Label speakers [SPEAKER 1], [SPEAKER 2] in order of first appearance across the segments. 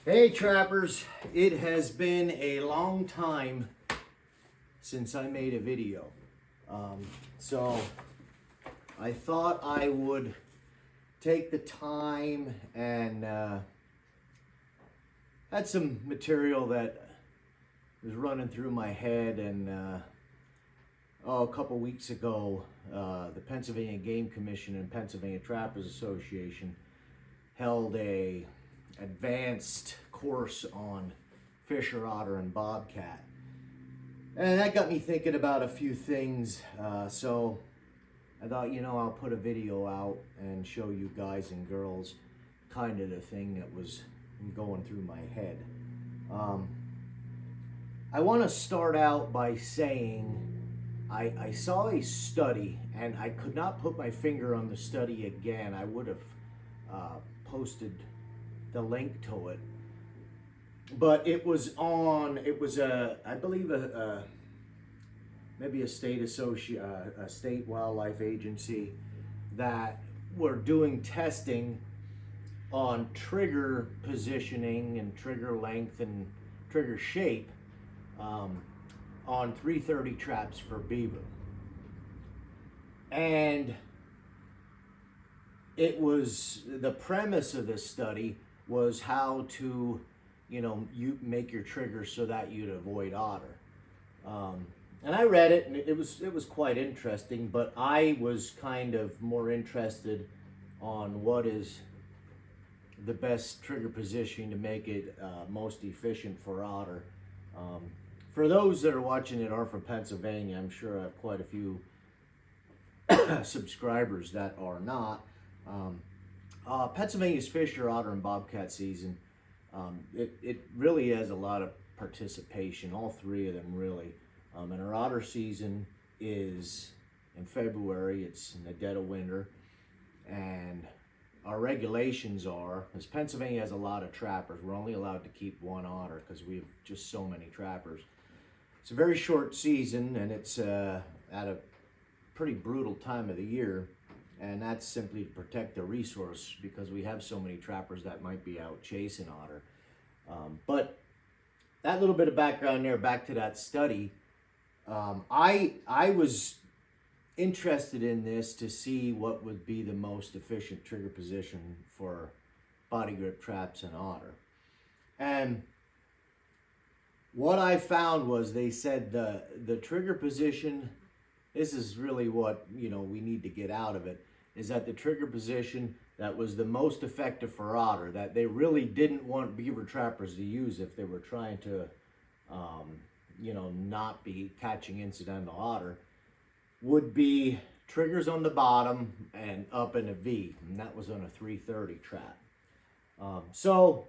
[SPEAKER 1] Hey trappers, it has been a long time since I made a video. So I thought I would take the time and had some material that was running through my head, and a couple weeks ago the Pennsylvania Game Commission and Pennsylvania Trappers Association held a advanced course on fisher, otter, and bobcat. And that got me thinking about a few things. So I thought, I'll put a video out and show you guys and girls kind of the thing that was going through my head. I want to start out by saying I saw a study, and I could not put my finger on the study again. I would have posted the link to it, but it was I believe maybe a state wildlife agency that were doing testing on trigger positioning and trigger length and trigger shape on 330 traps for beaver. And it was, the premise of this study was how to, you make your triggers so that you'd avoid otter. And I read it, and it was quite interesting, but I was kind of more interested on what is the best trigger positioning to make it most efficient for otter. For those that are watching that are from Pennsylvania, I'm sure I have quite a few subscribers that are not. Pennsylvania's fisher, otter, and bobcat season, it really has a lot of participation, all three of them really. And our otter season is in February. It's in the dead of winter, and our regulations are, because Pennsylvania has a lot of trappers, we're only allowed to keep one otter because we have just so many trappers. It's a very short season, and it's at a pretty brutal time of the year, and that's simply to protect the resource because we have so many trappers that might be out chasing otter. But that little bit of background there, back to that study, I was interested in this to see what would be the most efficient trigger position for body grip traps and otter. And what I found was, they said the trigger position, this is really what we need to get out of it, is that the trigger position that was the most effective for otter, that they really didn't want beaver trappers to use if they were trying to not be catching incidental otter, would be triggers on the bottom and up in a V, and that was on a 330 trap. So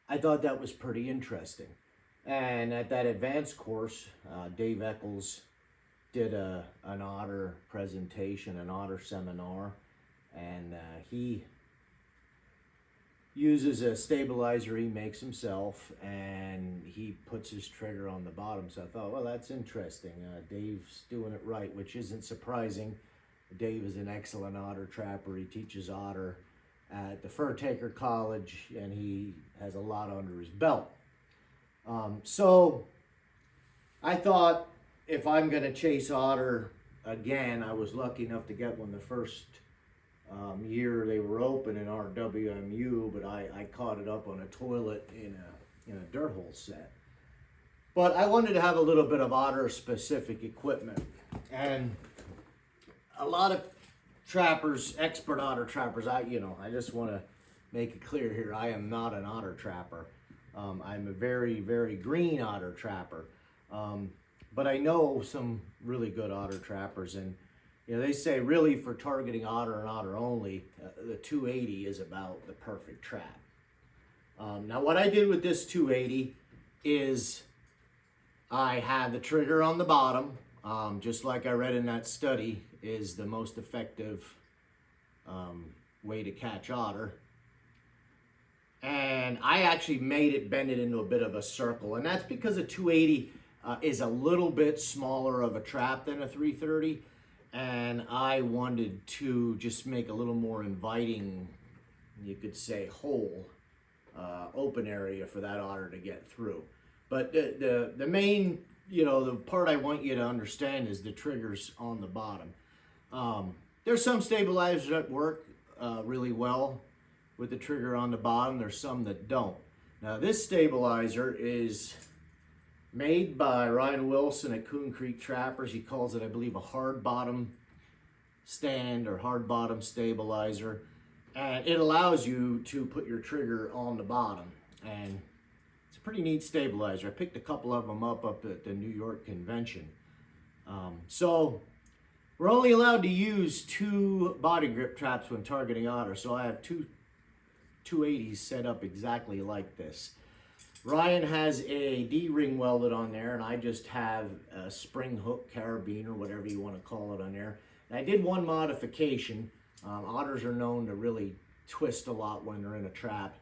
[SPEAKER 1] I thought that was pretty interesting. And at that advanced course, Dave Eccles did an otter presentation, an otter seminar, and he uses a stabilizer he makes himself, and he puts his trigger on the bottom. So I thought, well, that's interesting. Dave's doing it right, which isn't surprising. Dave is an excellent otter trapper. He teaches otter at the Fur Taker College, and he has a lot under his belt. So I thought, if I'm going to chase otter again, I was lucky enough to get one the first year they were open in our WMU, but I caught it up on a toilet in a dirt hole set. But I wanted to have a little bit of otter specific equipment, and a lot of trappers, expert otter trappers, I just want to make it clear here, I am not an otter trapper. I'm a very, very green otter trapper. But I know some really good otter trappers, and they say really for targeting otter and otter only, the 280 is about the perfect trap. Now what I did with this 280 is I had the trigger on the bottom, just like I read in that study is the most effective way to catch otter. And I actually made it, bend it into a bit of a circle, and that's because a 280 is a little bit smaller of a trap than a 330, and I wanted to just make a little more inviting, you could say, hole open area for that otter to get through. But the main, the part I want you to understand is the triggers on the bottom. There's some stabilizers that work really well with the trigger on the bottom. There's some that don't. Now this stabilizer is made by Ryan Wilson at Coon Creek Trappers. He calls it, I believe, a hard bottom stand or hard bottom stabilizer. And it allows you to put your trigger on the bottom. And it's a pretty neat stabilizer. I picked a couple of them up at the New York convention. So we're only allowed to use 2 body grip traps when targeting otter. So I have two 280s set up exactly like this. Ryan has a D-ring welded on there, and I just have a spring hook carabiner, or whatever you want to call it, on there. And I did one modification. Otters are known to really twist a lot when they're in a trap.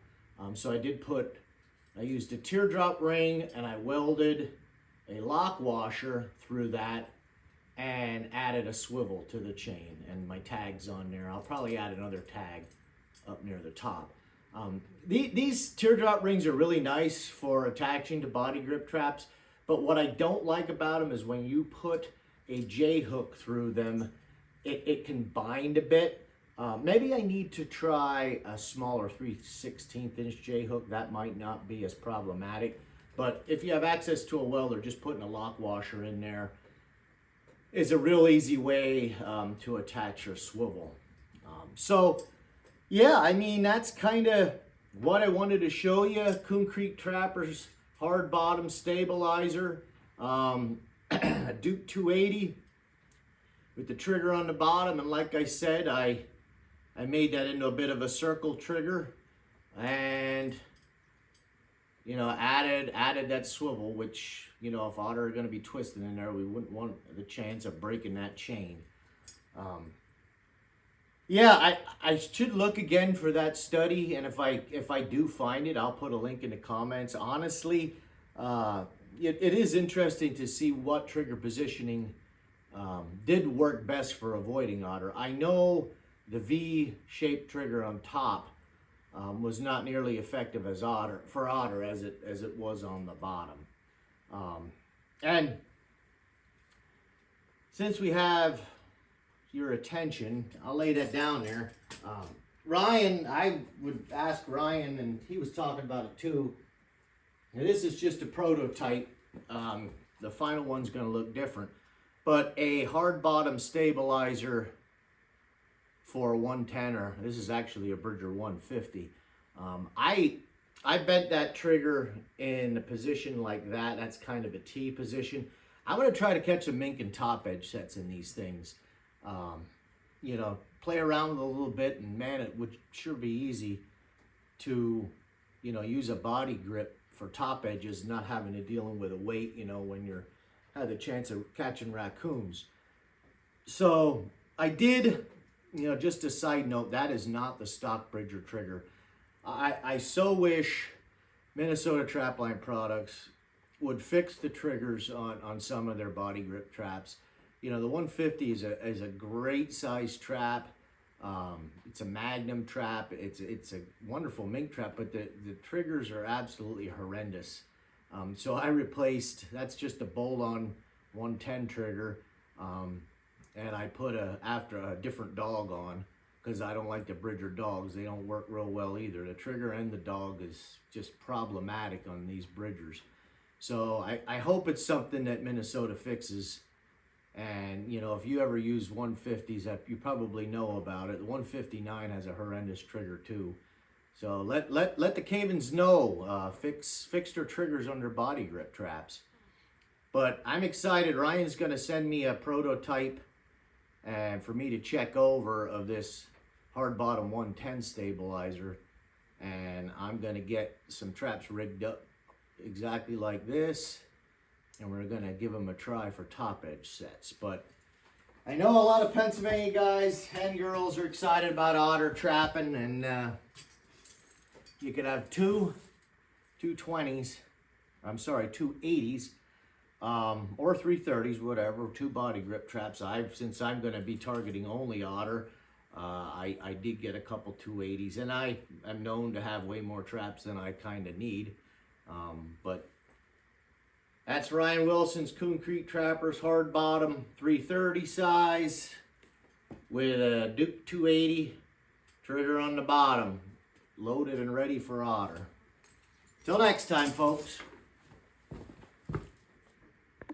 [SPEAKER 1] So I used a teardrop ring, and I welded a lock washer through that and added a swivel to the chain, and my tag's on there. I'll probably add another tag up near the top. These teardrop rings are really nice for attaching to body grip traps, but what I don't like about them is when you put a J hook through them, it can bind a bit. Maybe I need to try a smaller 3/16 inch J hook. That might not be as problematic, but if you have access to a welder, just putting a lock washer in there is a real easy way to attach your swivel. So yeah, I mean, that's kind of what I wanted to show you. Coon Creek Trappers hard bottom stabilizer, a Duke 280 with the trigger on the bottom. And like I said, I made that into a bit of a circle trigger, and added that swivel, which if otter are going to be twisting in there, we wouldn't want the chance of breaking that chain. Yeah, I should look again for that study, and if I do find it, I'll put a link in the comments. Honestly, it is interesting to see what trigger positioning did work best for avoiding otter. I know the V-shaped trigger on top was not nearly effective as otter as it was on the bottom. And since we have your attention, I'll lay that down there. Ryan, I would ask Ryan, and he was talking about it too. Now, this is just a prototype. The final one's going to look different, but a hard bottom stabilizer for a 110er. This is actually a Bridger 150. I bent that trigger in a position like that. That's kind of a T position. I'm going to try to catch some mink and top edge sets in these things. Play around with it a little bit, and man, it would sure be easy to, use a body grip for top edges, not having to deal with a weight, when you're had the chance of catching raccoons. So I did, just a side note, that is not the stock Bridger trigger. I so wish Minnesota Trapline Products would fix the triggers on some of their body grip traps. The 150 is a great size trap. It's a magnum trap. It's a wonderful mink trap, but the triggers are absolutely horrendous. So I replaced, that's just a bolt-on 110 trigger, and I put a different dog on, because I don't like the Bridger dogs. They don't work real well either. The trigger and the dog is just problematic on these Bridgers. So I hope it's something that Minnesota fixes. And, if you ever use 150s, you probably know about it. The 159 has a horrendous trigger too. So let the Cavens know, fix their triggers on their body grip traps. But I'm excited. Ryan's going to send me a prototype and for me to check over of this hard bottom 110 stabilizer. And I'm going to get some traps rigged up exactly like this. And we're going to give them a try for top edge sets. But I know a lot of Pennsylvania guys and girls are excited about otter trapping, and you could have two 280s, or 330s, whatever, 2 body grip traps. Since I'm going to be targeting only otter, I did get a couple 280s, and I am known to have way more traps than I kind of need. But that's Ryan Wilson's Coon Creek Trappers hard bottom 330 size with a Duke 280 trigger on the bottom, loaded and ready for otter. Till next time, folks.